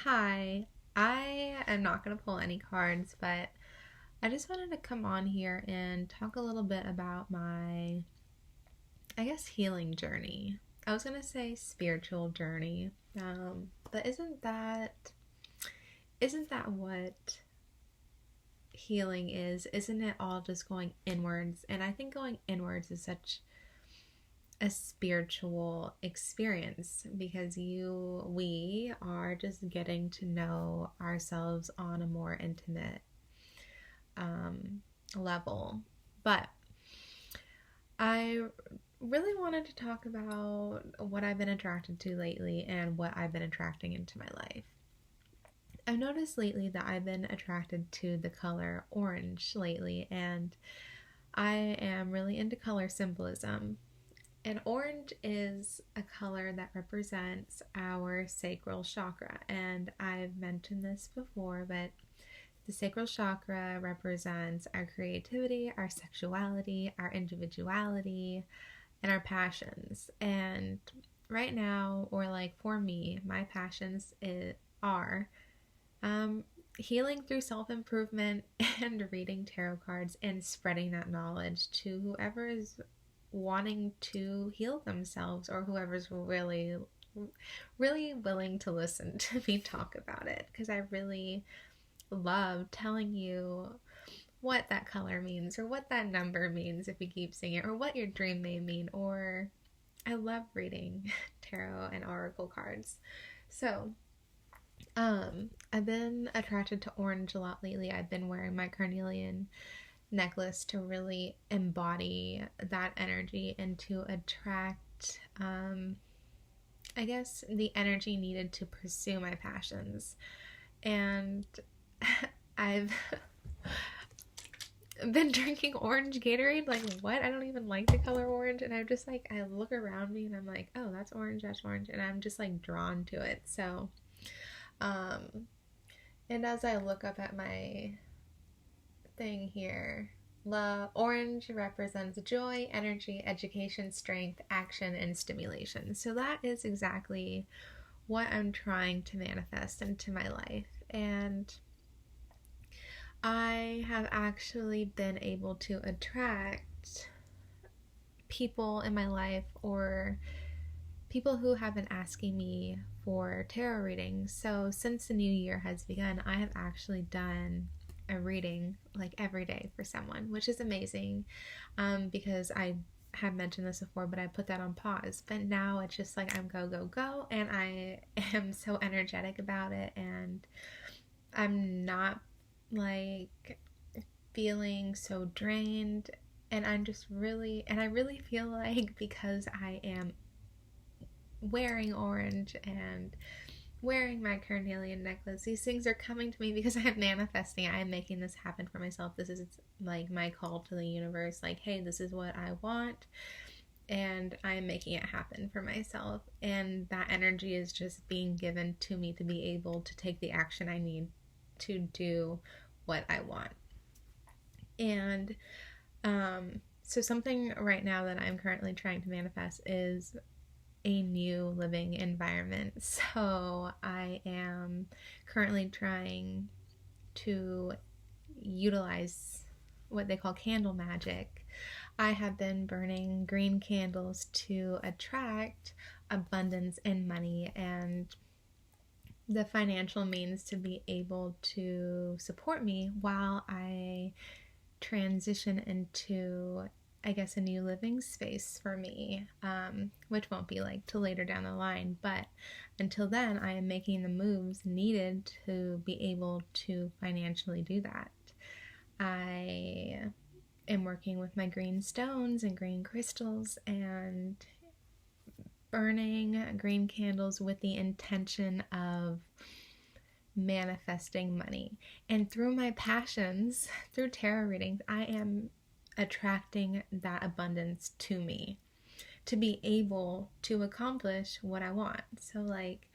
Hi, I am not going to pull any cards, but I just wanted to come on here and talk a little bit about my, healing journey. I was going to say spiritual journey, but isn't that what healing is? Isn't it all just going inwards? And I think going inwards is such a spiritual experience because we are just getting to know ourselves on a more intimate level. But I really wanted to talk about what I've been attracted to lately and what I've been attracting into my life. I've noticed lately that I've been attracted to the color orange lately, and I am really into color symbolism. And orange is a color that represents our sacral chakra. And I've mentioned this before, but the sacral chakra represents our creativity, our sexuality, our individuality, and our passions. And right now, or like for me, my passions are healing through self-improvement and reading tarot cards and spreading that knowledge to whoever is wanting to heal themselves or whoever's really willing to listen to me talk about it, because I really love telling you what that color means or what that number means if you keep seeing it, or what your dream may mean. Or I love reading tarot and oracle cards. So I've been attracted to orange a lot lately. I've been wearing my carnelian necklace to really embody that energy and to attract the energy needed to pursue my passions. And I've been drinking orange Gatorade. Like, what? I don't even like the color orange. And I'm just like, I look around me and I'm like, oh, that's orange. And I'm just like drawn to it. So and as I look up at my thing here, love orange represents joy, energy, education, strength, action, and stimulation. So that is exactly what I'm trying to manifest into my life. And I have actually been able to attract people in my life, or people who have been asking me for tarot readings. So since the new year has begun, I have actually done a reading like every day for someone, which is amazing, because I have mentioned this before, but I put that on pause. But now it's just like I'm go, and I am so energetic about it, and I'm not like feeling so drained. And I really feel like, because I am wearing orange and wearing my carnelian necklace, these things are coming to me because I'm manifesting. I'm making this happen for myself. This is like my call to the universe, like, hey, this is what I want, and I'm making it happen for myself. And that energy is just being given to me to be able to take the action I need to do what I want. And so something right now that I'm currently trying to manifest is a new living environment. So I am currently trying to utilize what they call candle magic. I have been burning green candles to attract abundance and money and the financial means to be able to support me while I transition into, I guess, a new living space for me, which won't be like till later down the line. But until then, I am making the moves needed to be able to financially do that. I am working with my green stones and green crystals and burning green candles with the intention of manifesting money. And through my passions, through tarot readings, I am attracting that abundance to me to be able to accomplish what I want. So like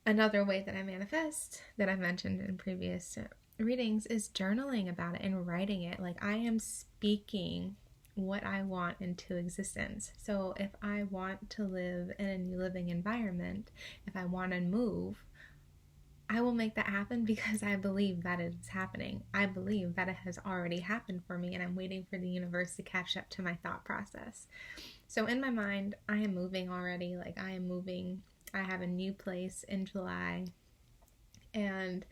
another way that I manifest that I mentioned in previous readings is journaling about it and writing it. Like, I am speaking what I want into existence. So if I want to live in a new living environment, if I want to move, I will make that happen because I believe that it is happening. I believe that it has already happened for me, and I'm waiting for the universe to catch up to my thought process. So in my mind, I am moving already. Like, I am moving. I have a new place in July, and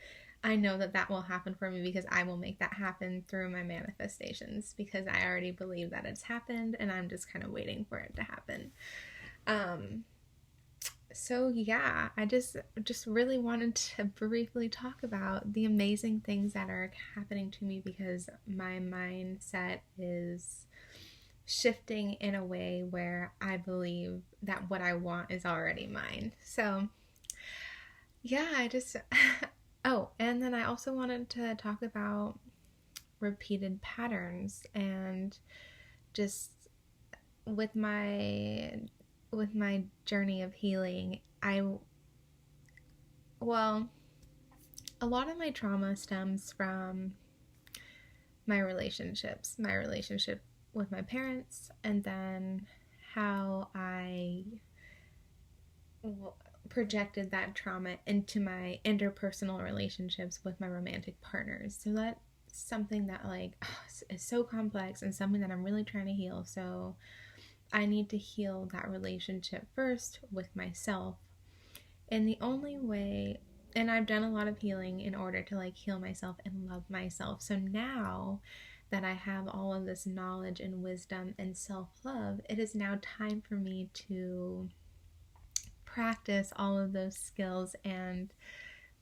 I know that that will happen for me because I will make that happen through my manifestations, because I already believe that it's happened, and I'm just kind of waiting for it to happen. So yeah, I just really wanted to briefly talk about the amazing things that are happening to me, because my mindset is shifting in a way where I believe that what I want is already mine. So yeah, I just oh, and then I also wanted to talk about repeated patterns, and just with my journey of healing, well, a lot of my trauma stems from my relationships, my relationship with my parents, and then how I projected that trauma into my interpersonal relationships with my romantic partners. So that's something that is so complex, and something that I'm really trying to heal. So I need to heal that relationship first with myself. And the only way, and I've done a lot of healing in order to heal myself and love myself. So now that I have all of this knowledge and wisdom and self-love, it is now time for me to practice all of those skills and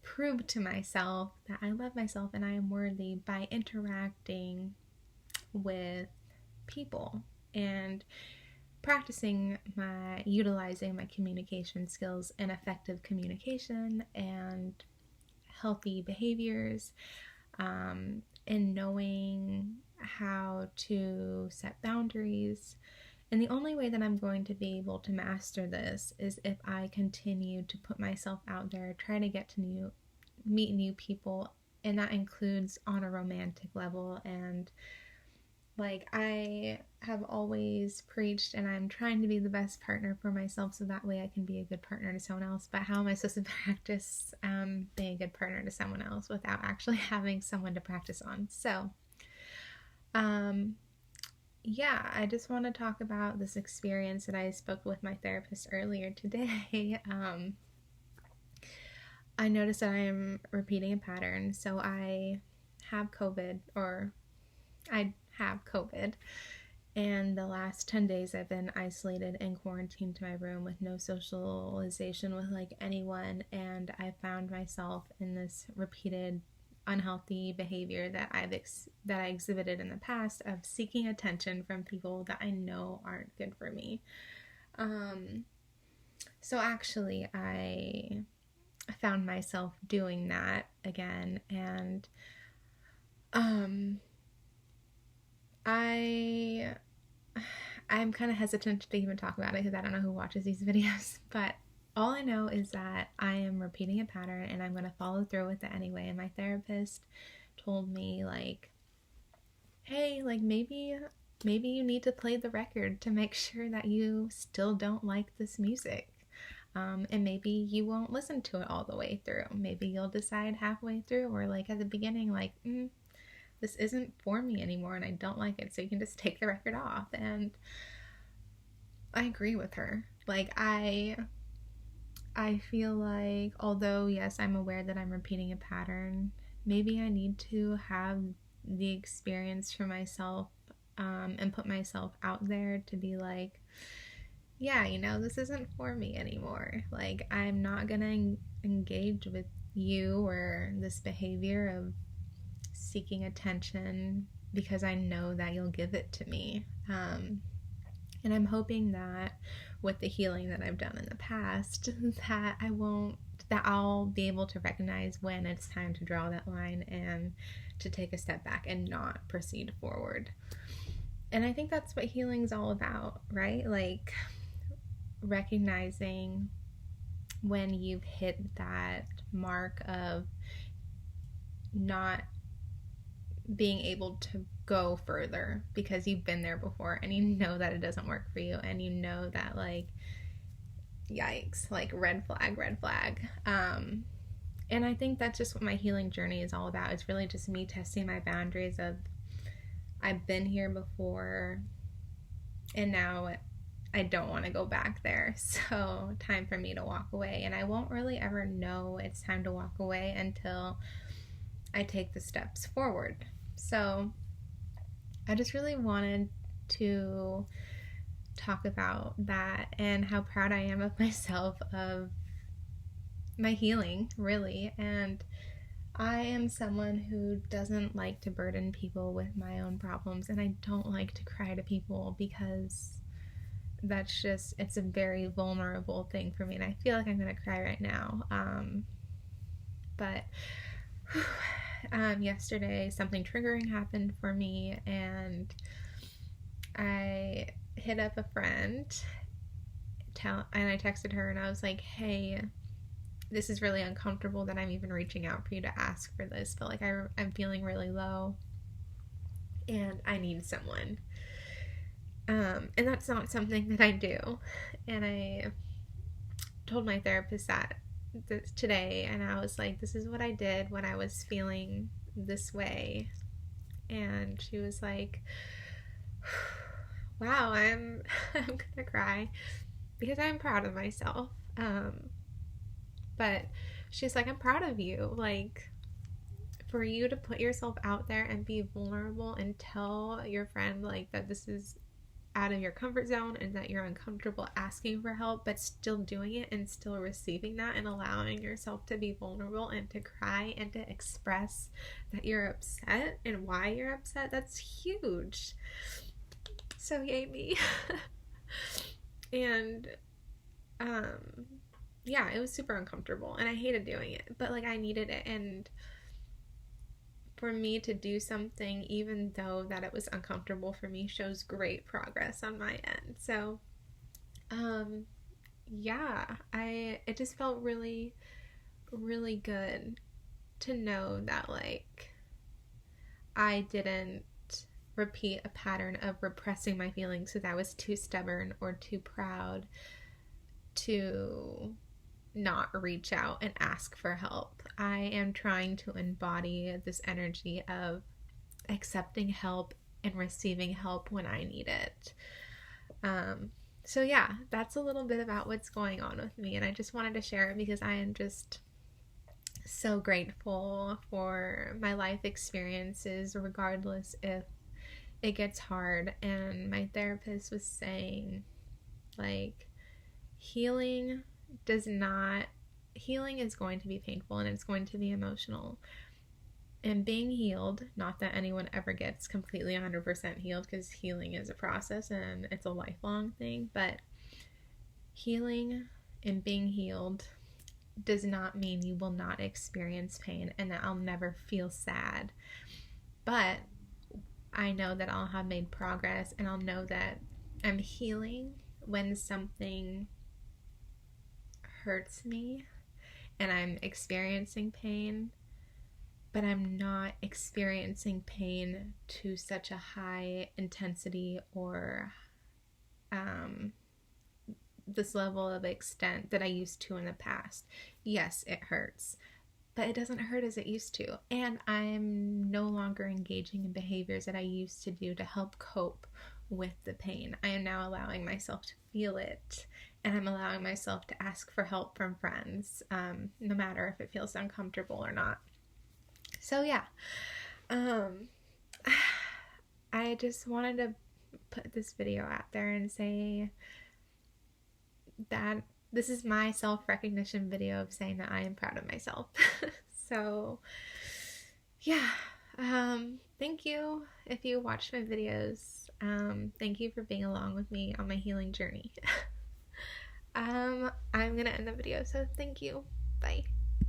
prove to myself that I love myself and I am worthy by interacting with people and utilizing my communication skills and effective communication and healthy behaviors, and knowing how to set boundaries. And the only way that I'm going to be able to master this is if I continue to put myself out there, try to meet new people, and that includes on a romantic level. And I have always preached, and I'm trying to be the best partner for myself so that way I can be a good partner to someone else. But how am I supposed to practice being a good partner to someone else without actually having someone to practice on? So, yeah, I just want to talk about this experience that I spoke with my therapist earlier today. I noticed that I am repeating a pattern. So I have COVID, and the last 10 days I've been isolated and quarantined to my room with no socialization with anyone, and I found myself in this repeated unhealthy behavior that I exhibited in the past of seeking attention from people that I know aren't good for me. So actually I found myself doing that again, and I'm kind of hesitant to even talk about it because I don't know who watches these videos, but all I know is that I am repeating a pattern and I'm going to follow through with it anyway. And my therapist told me hey, maybe you need to play the record to make sure that you still don't like this music. And maybe you won't listen to it all the way through. Maybe you'll decide halfway through or at the beginning, this isn't for me anymore and I don't like it, so you can just take the record off. And I agree with her. I feel although yes, I'm aware that I'm repeating a pattern, maybe I need to have the experience for myself, and put myself out there to be yeah, this isn't for me anymore. I'm not gonna engage with you or this behavior of seeking attention because I know that you'll give it to me. And I'm hoping that with the healing that I've done in the past, that I'll be able to recognize when it's time to draw that line and to take a step back and not proceed forward. And I think that's what healing's all about, right? Recognizing when you've hit that mark of not being able to go further because you've been there before and you know that it doesn't work for you, and you know that yikes, red flag. And I think that's just what my healing journey is all about. It's really just me testing my boundaries of, I've been here before, and now I don't want to go back there. So time for me to walk away. And I won't really ever know it's time to walk away until I take the steps forward. So I just really wanted to talk about that and how proud I am of myself, of my healing, really. And I am someone who doesn't like to burden people with my own problems, and I don't like to cry to people because that's just, it's a very vulnerable thing for me, and I feel like I'm gonna cry right now. But yesterday something triggering happened for me, and I hit up a friend and I texted her and I was like, hey, this is really uncomfortable that I'm even reaching out for you to ask for this, but like I'm feeling really low and I need someone. And that's not something that I do. And I told my therapist that today, and I was like, this is what I did when I was feeling this way. And she was like, wow, I'm gonna cry because I'm proud of myself. But she's like, I'm proud of you. Like, for you to put yourself out there and be vulnerable and tell your friend like that this is out of your comfort zone and that you're uncomfortable asking for help, but still doing it and still receiving that and allowing yourself to be vulnerable and to cry and to express that you're upset and why you're upset, that's huge. So yay me. And yeah, it was super uncomfortable and I hated doing it, but like I needed it. And for me to do something, even though that it was uncomfortable for me, shows great progress on my end. So, yeah, it just felt really, really good to know that like I didn't repeat a pattern of repressing my feelings because I was too stubborn or too proud to not reach out and ask for help. I am trying to embody this energy of accepting help and receiving help when I need it. So yeah, that's a little bit about what's going on with me, and I just wanted to share it because I am just so grateful for my life experiences, regardless if it gets hard. And my therapist was saying, like, healing is going to be painful and it's going to be emotional. And being healed, not that anyone ever gets completely 100% healed, because healing is a process and it's a lifelong thing, but healing and being healed does not mean you will not experience pain and that I'll never feel sad. But I know that I'll have made progress, and I'll know that I'm healing when something hurts me and I'm experiencing pain, but I'm not experiencing pain to such a high intensity or this level of extent that I used to in the past. Yes, it hurts, but it doesn't hurt as it used to. And I'm no longer engaging in behaviors that I used to do to help cope with the pain. I am now allowing myself to feel it, and I'm allowing myself to ask for help from friends, no matter if it feels uncomfortable or not. So yeah, I just wanted to put this video out there and say that this is my self-recognition video of saying that I am proud of myself. So yeah, thank you if you watched my videos. Thank you for being along with me on my healing journey. I'm gonna end the video, so thank you. Bye.